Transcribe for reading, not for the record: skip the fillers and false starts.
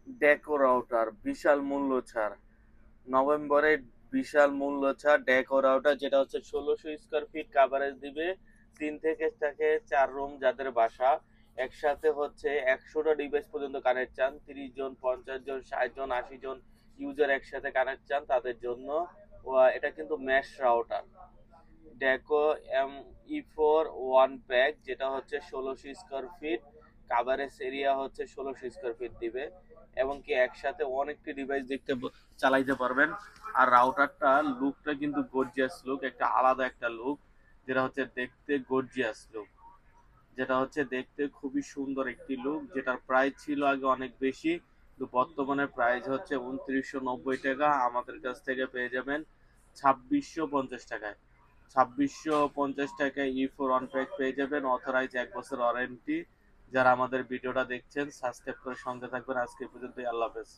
ডেকো router বিশাল মূল্য ছাড়, নভেম্বরে বিশাল মূল্য ছাড় ডেকো রাউটার, যেটা হচ্ছে 1600 স্কোয়ার ফিট কাভারেজ দিবে। 3 থেকে 4 রুম যাদের বাসা, একসাথে হচ্ছে 100টা ডিভাইস পর্যন্ত কানেক্ট চান, 30 জন, 50 জন, 60 জন, 80 জন ইউজার একসাথে কানেক্ট চান তাদের জন্য। এটা কিন্তু ম্যাশ রাউটার ডেকো M-E-4 1 প্যাক, যেটা হচ্ছে 1600 স্কোয়ার ফিট কাভারেজ এরিয়া হচ্ছে 1600 স্কোয়ার ফিট দিবে, এবং কি একসাথে অনেকটি ডিভাইস চালাইতে পারবেন। আর রাউটারটা লুকটা কিন্তু গর্জিয়াস লুক, একটা আলাদা একটা লুক, যেটা হচ্ছে দেখতে গর্জিয়াস লুক, যেটা হচ্ছে দেখতে খুবই সুন্দর একটি লুক, যেটার প্রাইস ছিল আগে অনেক বেশি, কিন্তু বর্তমানে প্রাইস হচ্ছে 2990 টাকা। আমাদের কাছ থেকে পেয়ে যাবেন 2650 টাকায়। 2650 টাকায় E-4 1 প্যাক পেয়ে যাবেন, অথরাইজ 1 বছর ওয়ারেন্টি। যারা আমাদের ভিডিওটা দেখছেন সাবস্ক্রাইব করে সঙ্গে থাকবেন। আজকে পর্যন্তই, আল্লাহ হাফেজ।